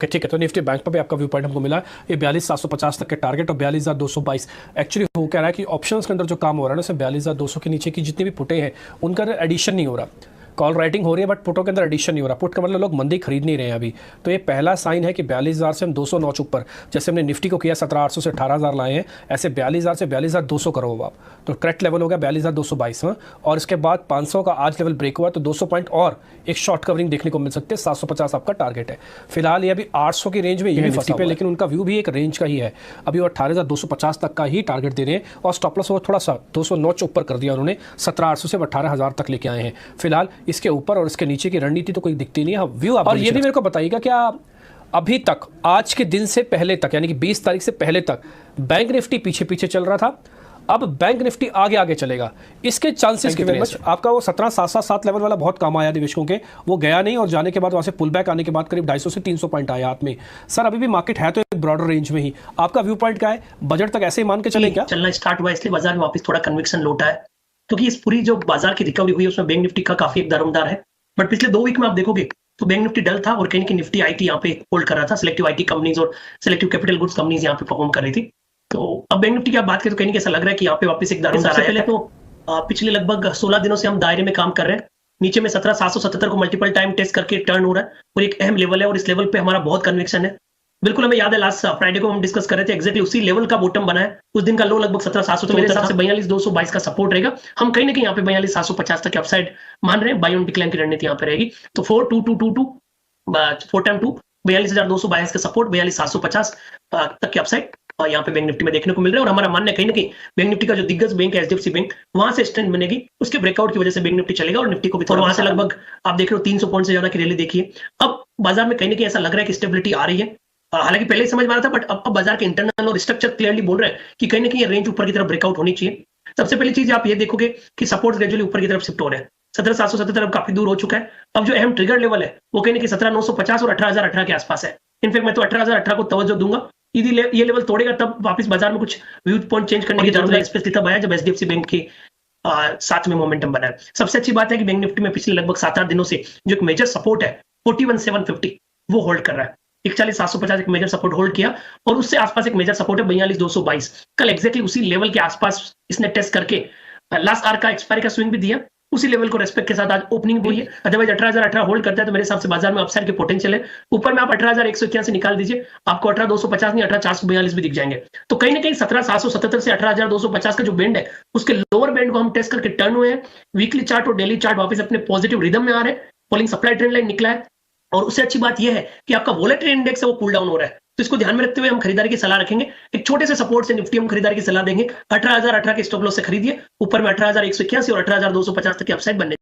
ठीक है, तो निफ्टी बैंक पर भी आपका व्यू पॉइंट हमको मिला। ये 42,750 तक के टारगेट और 42,222 एक्चुअली हो क्या रहा है कि ऑप्शंस के अंदर जो काम हो रहा है ना, उसमें 42,200 के नीचे की जितनी भी पुटें हैं उनका एडिशन नहीं हो रहा। कॉल राइटिंग हो रही है बट पुटों के अंदर एडिशन नहीं हो रहा। पुट का मतलब लोग मंदी खरीद नहीं रहे हैं अभी। तो ये पहला साइन है कि 42,000 से हम 200 नॉच ऊपर, जैसे हमने निफ्टी को किया 17,800 से 18,000 लाए हैं, ऐसे 42,000 से 42,200 करो आप। तो करेक्ट लेवल हो गया 42,222। हाँ, और इसके बाद 500 का आज लेवल ब्रेक हुआ तो 200 पॉइंट और एक शॉर्ट कवरिंग देखने को मिल सकते हैं। 750 आपका टारगेट है। फिलहाल ये अभी 800 की रेंज में ये निफ्टी पे, लेकिन उनका व्यू भी एक रेंज का ही है। अभी वो 18,250 तक का ही टारगेट दे रहे हैं और स्टॉप लॉस वो थोड़ा सा 200 नॉच ऊपर कर दिया उन्होंने। 17,800 से 18,000 तक लेके आए हैं। फिलहाल इसके ऊपर और इसके नीचे की रणनीति तो कोई दिखती नहीं है। व्यू आप और ये भी मेरे को बताइएगा क्या अभी तक आज के दिन से पहले तक, यानी कि 20 तारीख से पहले तक बैंक निफ्टी पीछे पीछे चल रहा था, अब बैंक निफ्टी आगे आगे चलेगा, इसके चांसेस कितने हैं? आपका वो 17,777 लेवल वाला बहुत काम आया निवेशकों के, वो गया नहीं और जाने के बाद वहां से पुल बैक आने के बाद करीब 250 से 300 पॉइंट आया हाथ में। सर अभी भी मार्केट है तो एक ब्रॉडर रेंज में ही, आपका व्यू पॉइंट क्या है? बजट तक ऐसे ही मान के चले क्या? चलना स्टार्ट हुआ इसलिए बाजार में वापस थोड़ा कन्विक्शन लौटा है, क्योंकि इस पूरी जो बाजार की रिकवरी हुई है उसमें बैंक निफ्टी का काफी एक दारोमदार है। बट पिछले 2 वीक में आप देखोगे तो बैंक निफ्टी डल था और कहीं की निफ्टी आईटी यहाँ पे होल्ड कर रहा था। सिलेक्टिव आईटी कंपनीज और सिलेक्टिव कैपिटल गुड्स कंपनीज यहाँ पे परफॉर्म कर रही थी। तो अब बैंक निफ्टी की आप बात करें तो कहीं ऐसा लग रहा है कि यहाँ पे वापस एक दारोमदार है। पहले तो पिछले लगभग 16 दिनों से हम दायरे में काम कर रहे हैं। नीचे में 17,777 को मल्टीपल टाइम टेस्ट करके टर्न हो रहा है और एक अहम लेवल है और इस लेवल पे हमारा बहुत कन्विक्शन है। बिल्कुल हमें याद है लास्ट फ्राइडे को हम डिस्कस कर रहे थे, एक्जैक्टली उसी लेवल का बॉटम बना है। उस दिन का लो लगभग 17,700, तो मेरे हिसाब से 42,222 का सपोर्ट रहेगा। हम कहीं ना कहीं यहाँ पे 42,750 तक अपसाइड मान रहे हैं। बाय ऑन डिक्लाइन की रणनीति यहाँ पे रहेगी। तो 4,2,2,2 4 टाइम 2 42,222 का सपोर्ट, 42,750 तक के अपसाइड यहाँ पे बैंक निफ्टी में देखने को मिल रहा है। और हमारा मानना है कहीं ना कहीं बैंक निफ्टी का जो दिग्गज बैंक है एचडीएफसी बैंक, वहां से स्ट्रेंथ बनेगी, उसके ब्रेकआउट की वजह से बैंक निफ्टी चलेगा और निफ्टी को भी थोड़ा वहां से लगभग आप देख रहे हो 300 पॉइंट से ज्यादा की रैली देखिए। अब बाजार में कहीं ना कहीं ऐसा लग रहा है कि स्टेबिलिटी आ रही है। हालांकि पहले ही समझ में आ रहा था, बट अब बाजार के इंटरनल और स्ट्रक्चर क्लियरली बोल रहे हैं कि कहीं ना कहीं रेंज ऊपर की तरफ ब्रेकआउट होनी चाहिए। सबसे पहली चीज आप ये देखोगे कि सपोर्ट ग्रेजुअली ऊपर की तरफ शिफ्ट हो रहे हैं। 17,777 अब काफी दूर हो चुका है। अब जो अहम ट्रिगर लेवल है वो कहीं ना कहीं 17,950 और 18,018 के आसपास है। इनफैक्ट मैं तो 18,018 को तवज्जो दूंगा। ये लेवल तोड़ेगा तब वापस बाजार में कुछ व्यू पॉइंट चेंज करने की जरूरत है। स्पेशली तब आया जब एचडीएफसी बैंक के साथ में मोमेंटम बना है। सबसे अच्छी बात है कि बैंक निफ्टी में पिछले लगभग 7-8 दिनों से जो एक मेजर सपोर्ट है 41,750 वो होल्ड कर रहा है। 41,750 एक मेजर सपोर्ट होल्ड किया और उससे आसपास एक मेजर सपोर्ट है 42,222। कल एग्जैक्टली उसी लेवल के आसपास इसने टेस्ट करके लास्ट आर का एक्सपायरी का स्विंग भी दिया। उसी लेवल को रेस्पेक्ट के साथ आज ओपनिंग भी है। अदरवाइज 18,018 होल्ड करता है तो मेरे हिसाब से बाजार में अपसाइड के पोटेंशियल है। ऊपर में आप 18,181 निकाल दीजिए, आपको 18,250 नहीं 18,442 भी दिख जाएंगे। तो कहीं ना कहीं 17,777 से 18,250 का जो बेंड है उसके लोअर बेंड को हम टेस्ट करके टर्न हुए हैं। वीकली चार्ट और डेली चार्ट वापस अपने पॉजिटिव रिदम में आ रहे हैं। फॉलिंग सप्लाई ट्रेंड लाइन निकला है और उससे अच्छी बात यह है कि आपका वोलेटिलिटी इंडेक्स है वो कूल डाउन हो रहा है। तो इसको ध्यान में रखते हुए हम खरीदारी की सलाह रखेंगे। एक छोटे से सपोर्ट से निफ्टी हम खरीदारी की सलाह देंगे। 18,018 के स्टॉप लॉस से खरीदिए। ऊपर में 18,181 और 18,250 तक की अपसाइड बनने